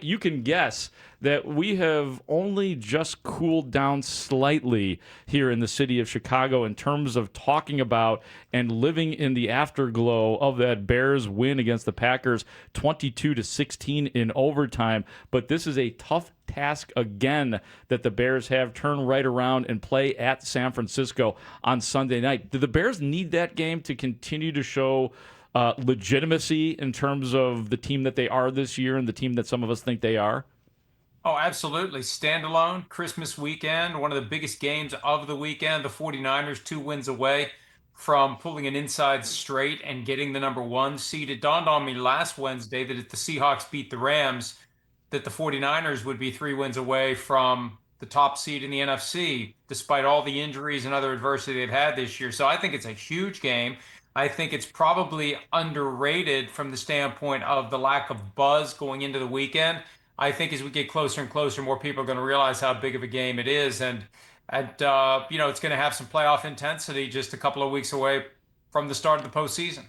You can guess that we have only just cooled down slightly here in the city of Chicago in terms of talking about and living in the afterglow of that Bears win against the Packers 22-16 in overtime. But this is a tough task again that the Bears have turned right around and play at San Francisco on Sunday night. Do the Bears need that game to continue to show legitimacy in terms of the team that they are this year and the team that some of us think they are? Oh, absolutely. Standalone, Christmas weekend, one of the biggest games of the weekend. The 49ers 2 wins away from pulling an inside straight and getting the number 1 seed. It dawned on me last Wednesday that if the Seahawks beat the Rams, that the 49ers would be 3 wins away from the top seed in the NFC, despite all the injuries and other adversity they've had this year. So I think it's a huge game. I think it's probably underrated from the standpoint of the lack of buzz going into the weekend. I think as we get closer and closer, more people are going to realize how big of a game it is, and it's going to have some playoff intensity just a couple of weeks away from the start of the postseason.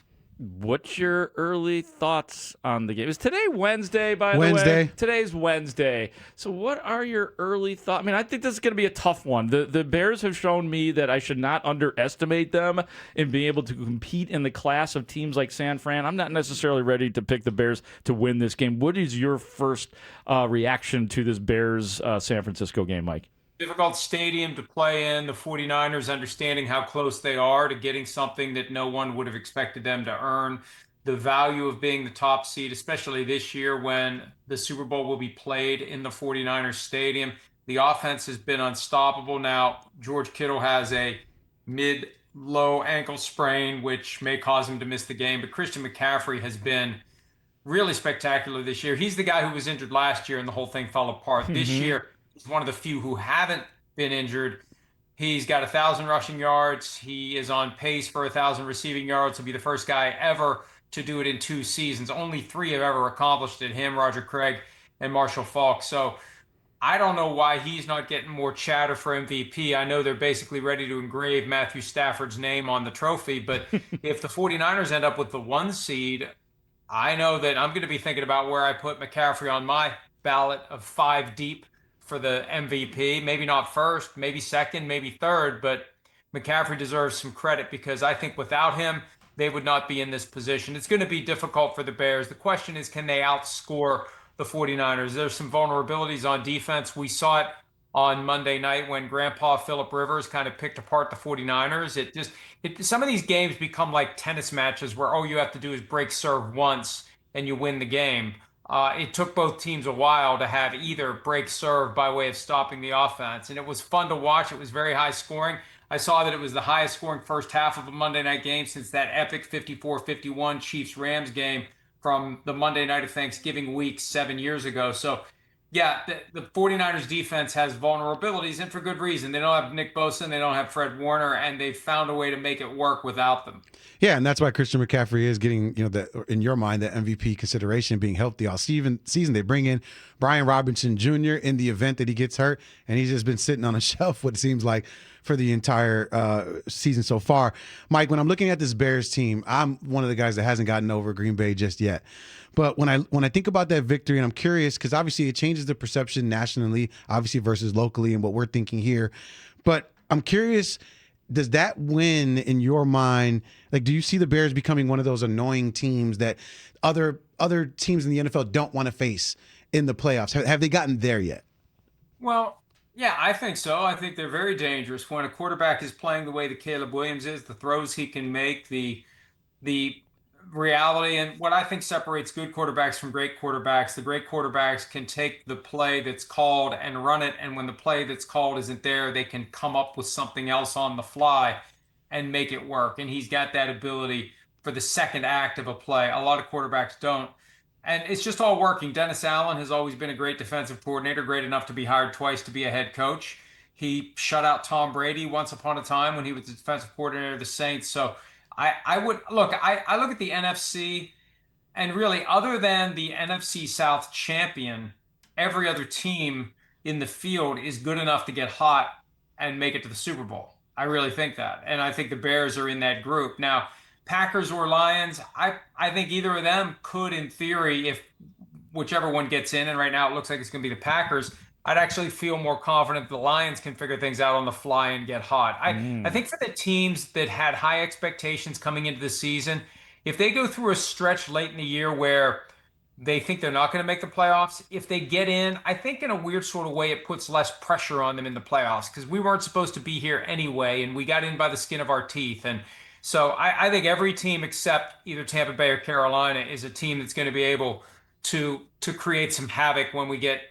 What's your early thoughts on the game? Is today Wednesday, by the way? Wednesday. Today's Wednesday. So what are your early thoughts? I mean, I think this is going to be a tough one. The Bears have shown me that I should not underestimate them in being able to compete in the class of teams like San Fran. I'm not necessarily ready to pick the Bears to win this game. What is your first reaction to this Bears-San Francisco game, Mike? Difficult stadium to play in. The 49ers understanding how close they are to getting something that no one would have expected them to earn. The value of being the top seed, especially this year when the Super Bowl will be played in the 49ers stadium. The offense has been unstoppable. Now, George Kittle has a mid low ankle sprain, which may cause him to miss the game. But Christian McCaffrey has been really spectacular this year. He's the guy who was injured last year and the whole thing fell apart. This year, he's one of the few who haven't been injured. He's got 1,000 rushing yards. He is on pace for 1,000 receiving yards. He'll be the first guy ever to do it in 2 seasons. Only three have ever accomplished it, him, Roger Craig, and Marshall Faulk. So I don't know why he's not getting more chatter for MVP. I know they're basically ready to engrave Matthew Stafford's name on the trophy, but if the 49ers end up with the 1 seed, I know that I'm going to be thinking about where I put McCaffrey on my ballot of 5 deep for the MVP. Maybe not first, maybe second, maybe third, but McCaffrey deserves some credit because I think without him, they would not be in this position. It's going to be difficult for the Bears. The question is, can they outscore the 49ers? There's some vulnerabilities on defense. We saw it on Monday night when Grandpa Phillip Rivers kind of picked apart the 49ers. Some of these games become like tennis matches where all you have to do is break serve once and you win the game. It took both teams a while to have either break serve by way of stopping the offense, and it was fun to watch. It was very high scoring. I saw that it was the highest scoring first half of a Monday night game since that epic 54-51 Chiefs-Rams game from the Monday night of Thanksgiving week 7 years ago. So yeah, the 49ers defense has vulnerabilities, and for good reason. They don't have Nick Bosa, and they don't have Fred Warner, and they've found a way to make it work without them. Yeah, and that's why Christian McCaffrey is getting, in your mind, the MVP consideration, being healthy all season. They bring in Brian Robinson Jr. in the event that he gets hurt, and he's just been sitting on a shelf, what it seems like, for the entire season so far. Mike, when I'm looking at this Bears team, I'm one of the guys that hasn't gotten over Green Bay just yet. But when I think about that victory, and I'm curious, because obviously it changes the perception nationally, obviously versus locally and what we're thinking here. But I'm curious, does that win in your mind, like, do you see the Bears becoming one of those annoying teams that other teams in the NFL don't want to face in the playoffs? Have they gotten there yet? Well, yeah, I think so. I think they're very dangerous when a quarterback is playing the way that Caleb Williams is, the throws he can make, the reality, and what I think separates good quarterbacks from great quarterbacks. The great quarterbacks can take the play that's called and run it, and when the play that's called isn't there, they can come up with something else on the fly and make it work. And he's got that ability for the second act of a play. A lot of quarterbacks don't. And it's just all working. Dennis Allen has always been a great defensive coordinator, great enough to be hired twice to be a head coach. He shut out Tom Brady once upon a time when he was the defensive coordinator of the Saints. So I would look, I look at the NFC, and really, other than the NFC South champion, every other team in the field is good enough to get hot and make it to the Super Bowl. I really think that. And I think the Bears are in that group. Now, Packers or Lions, I think either of them could, in theory, if whichever one gets in, and right now it looks like it's going to be the Packers, I'd actually feel more confident the Lions can figure things out on the fly and get hot. I think for the teams that had high expectations coming into the season, if they go through a stretch late in the year where they think they're not going to make the playoffs, if they get in, I think in a weird sort of way it puts less pressure on them in the playoffs because we weren't supposed to be here anyway, and we got in by the skin of our teeth. And so I think every team except either Tampa Bay or Carolina is a team that's going to be able to create some havoc when we get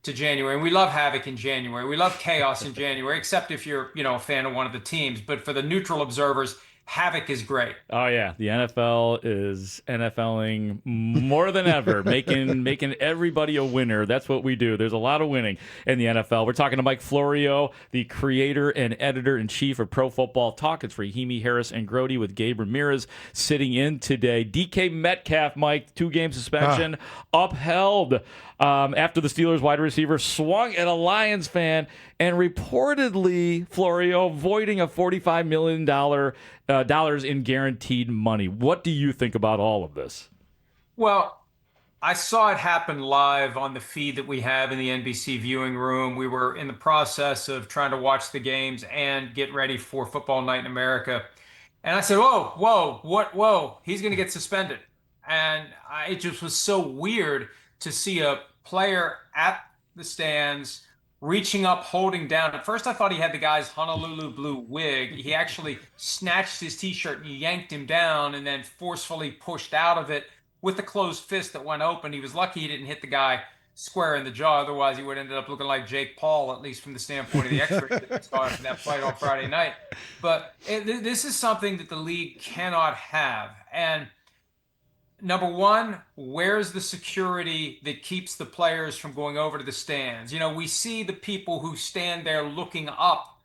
to January. And we love havoc in January. We love chaos in January, except if you're, a fan of one of the teams. But for the neutral observers, havoc is great. Oh yeah, the NFL is NFLing more than ever, making everybody a winner. That's what we do. There's a lot of winning in the NFL. We're talking to Mike Florio, the creator and editor-in-chief of Pro Football Talk. It's Rahimi, Harris, and Grote with Gabe Ramirez sitting in today. DK Metcalf, Mike, 2-game suspension upheld after the Steelers wide receiver swung at a Lions fan and reportedly, Florio, voiding a $45 million dollars in guaranteed money. What do you think about all of this? Well, I saw it happen live on the feed that we have in the NBC viewing room. We were in the process of trying to watch the games and get ready for Football Night in America. And I said, whoa, he's going to get suspended. And it just was so weird to see a player at the stands reaching up, holding down. At first, I thought he had the guy's Honolulu blue wig. He actually snatched his T-shirt and yanked him down and then forcefully pushed out of it with the closed fist that went open. He was lucky he didn't hit the guy square in the jaw. Otherwise, he would have ended up looking like Jake Paul, at least from the standpoint of the X-ray that we saw after that fight on Friday night. But this is something that the league cannot have. And number one, where's the security that keeps the players from going over to the stands? We see the people who stand there looking up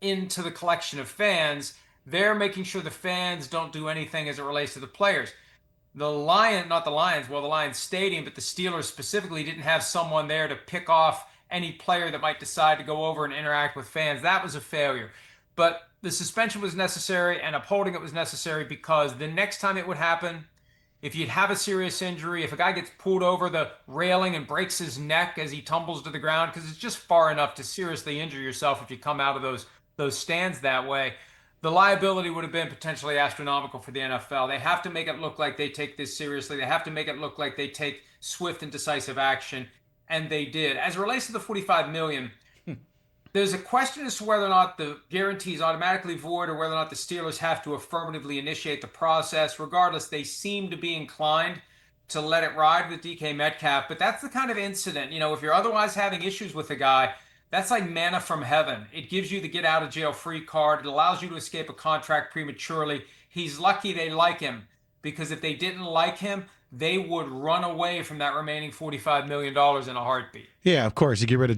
into the collection of fans. They're making sure the fans don't do anything as it relates to the players. The Lions Stadium, but the Steelers specifically didn't have someone there to pick off any player that might decide to go over and interact with fans. That was a failure. But the suspension was necessary and upholding it was necessary because the next time it would happen, if you'd have a serious injury, if a guy gets pulled over the railing and breaks his neck as he tumbles to the ground, because it's just far enough to seriously injure yourself if you come out of those stands that way, the liability would have been potentially astronomical for the NFL. They have to make it look like they take this seriously. They have to make it look like they take swift and decisive action, and they did. As it relates to the $45 million, there's a question as to whether or not the guarantee is automatically void or whether or not the Steelers have to affirmatively initiate the process. Regardless, they seem to be inclined to let it ride with DK Metcalf. But that's the kind of incident, if you're otherwise having issues with a guy, that's like manna from heaven. It gives you the get out of jail free card. It allows you to escape a contract prematurely. He's lucky they like him because if they didn't like him, they would run away from that remaining $45 million in a heartbeat. Yeah, of course. You get rid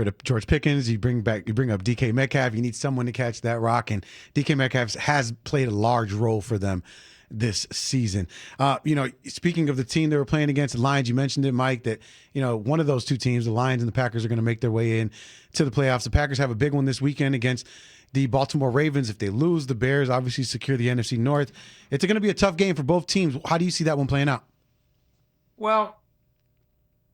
of George Pickens. You bring up DK Metcalf. You need someone to catch that rock, and DK Metcalf has played a large role for them this season. Speaking of the team they were playing against, the Lions, you mentioned it, Mike, that one of those two teams, the Lions and the Packers, are going to make their way in to the playoffs. The Packers have a big one this weekend against the Baltimore Ravens. If they lose, the Bears obviously secure the NFC North. It's going to be a tough game for both teams. How do you see that one playing out? Well,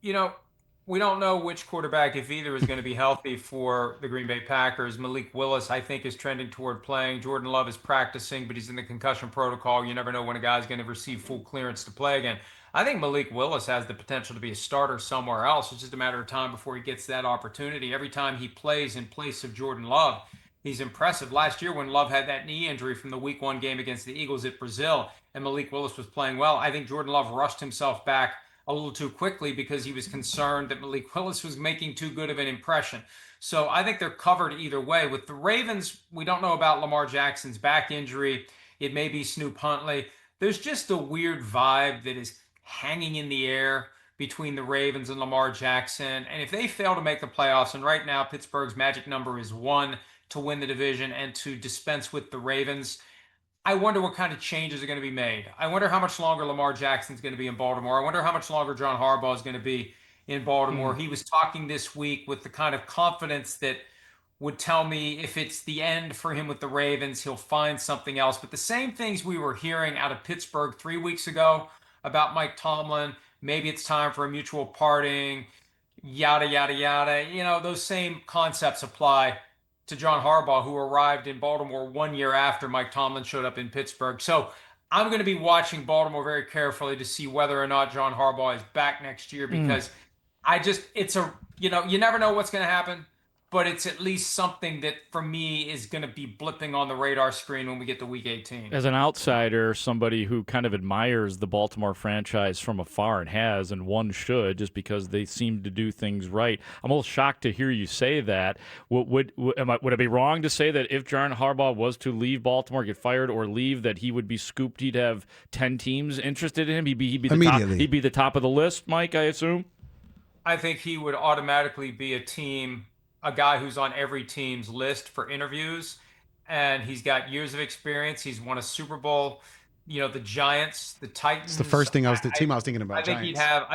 we don't know which quarterback, if either, is going to be healthy for the Green Bay Packers. Malik Willis, I think, is trending toward playing. Jordan Love is practicing, but he's in the concussion protocol. You never know when a guy's going to receive full clearance to play again. I think Malik Willis has the potential to be a starter somewhere else. It's just a matter of time before he gets that opportunity. Every time he plays in place of Jordan Love, he's impressive. Last year when Love had that knee injury from the Week 1 game against the Eagles at Brazil and Malik Willis was playing well, I think Jordan Love rushed himself back a little too quickly because he was concerned that Malik Willis was making too good of an impression. So I think they're covered either way. With the Ravens, we don't know about Lamar Jackson's back injury. It may be Snoop Huntley. There's just a weird vibe that is hanging in the air between the Ravens and Lamar Jackson. And if they fail to make the playoffs, and right now Pittsburgh's magic number is 1 to win the division and to dispense with the Ravens, I wonder what kind of changes are going to be made. I wonder how much longer Lamar Jackson's going to be in Baltimore. I wonder how much longer John Harbaugh is going to be in Baltimore. He was talking this week with the kind of confidence that would tell me if it's the end for him with the Ravens, he'll find something else. But the same things we were hearing out of Pittsburgh 3 weeks ago about Mike Tomlin, maybe it's time for a mutual parting, yada, yada, yada. Those same concepts apply to John Harbaugh, who arrived in Baltimore 1 year after Mike Tomlin showed up in Pittsburgh. So I'm going to be watching Baltimore very carefully to see whether or not John Harbaugh is back next year, because you never know what's going to happen, but it's at least something that for me is going to be blipping on the radar screen when we get to week 18. As an outsider, somebody who kind of admires the Baltimore franchise from afar, and one should, just because they seem to do things right. I'm a little shocked to hear you say that. Would I be wrong to say that if John Harbaugh was to leave Baltimore, get fired, or leave, that he would be scooped? He'd have 10 teams interested in him. He'd be the top. He'd be the top of the list, Mike, I assume. I think he would automatically be a guy who's on every team's list for interviews, and he's got years of experience. He's won a Super Bowl. The Giants, the Titans. It's the first thing I was thinking about. I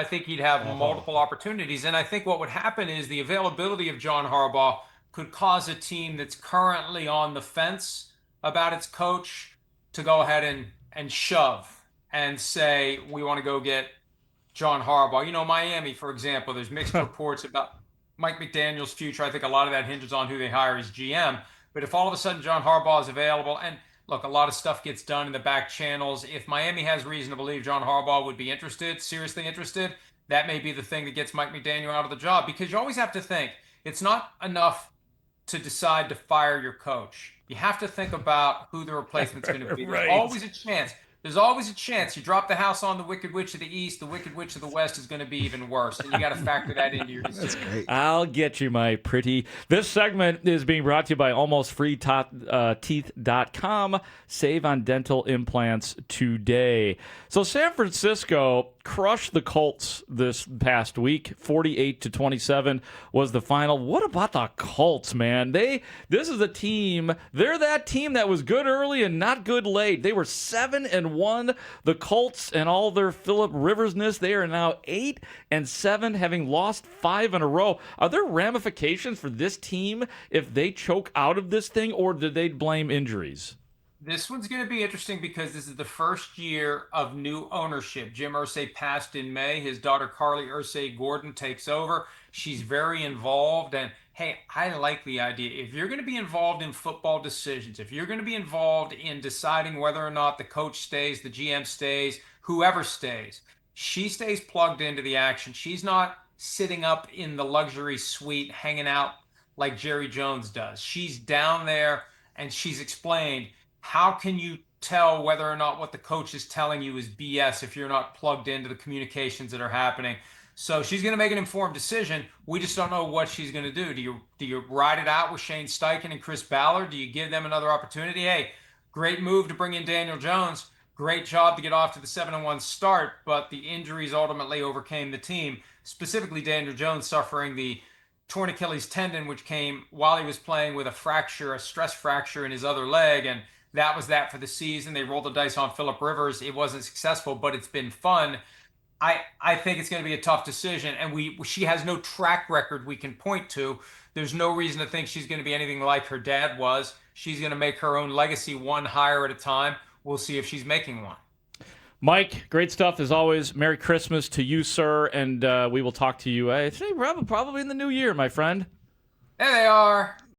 think he'd have multiple opportunities, and I think what would happen is the availability of John Harbaugh could cause a team that's currently on the fence about its coach to go ahead and shove and say, we want to go get John Harbaugh. Miami, for example, there's mixed reports about Mike McDaniel's future. I think a lot of that hinges on who they hire as GM. But if all of a sudden John Harbaugh is available, and look, a lot of stuff gets done in the back channels. If Miami has reason to believe John Harbaugh would be seriously interested, that may be the thing that gets Mike McDaniel out of the job, because you always have to think it's not enough to decide to fire your coach. You have to think about who the replacement's going to be. Right. There's always a chance. You drop the house on the Wicked Witch of the East, the Wicked Witch of the West is going to be even worse. And you got to factor that into your decision. That's great. I'll get you, my pretty. This segment is being brought to you by AlmostFreeTeeth.com. Save on dental implants today. So San Francisco crushed the Colts this past week. 48-27 was the final. What about the Colts, man? This is a team. They're that team that was good early and not good late. They were 7-1. The Colts and all their Phillip Riversness, they are now 8-7, having lost 5 in a row. Are there ramifications for this team if they choke out of this thing, or did they blame injuries? This one's going to be interesting because this is the first year of new ownership. Jim Irsay passed in May. His daughter, Carly Irsay Gordon, takes over. She's very involved. And, hey, I like the idea. If you're going to be involved in football decisions, if you're going to be involved in deciding whether or not the coach stays, the GM stays, whoever stays, she stays plugged into the action. She's not sitting up in the luxury suite hanging out like Jerry Jones does. She's down there, and she's explained, how can you tell whether or not what the coach is telling you is BS if you're not plugged into the communications that are happening? So she's going to make an informed decision. We just don't know what she's going to do. Do you ride it out with Shane Steichen and Chris Ballard? Do you give them another opportunity? Hey, great move to bring in Daniel Jones. Great job to get off to the 7-1 start, but the injuries ultimately overcame the team, specifically Daniel Jones suffering the torn Achilles tendon, which came while he was playing with a stress fracture in his other leg, and that was that for the season. They rolled the dice on Phillip Rivers. It wasn't successful, but it's been fun. I think it's going to be a tough decision, and she has no track record we can point to. There's no reason to think she's going to be anything like her dad was. She's going to make her own legacy one hire at a time. We'll see if she's making one. Mike, great stuff as always. Merry Christmas to you, sir, and we will talk to you probably in the new year, my friend. There they are.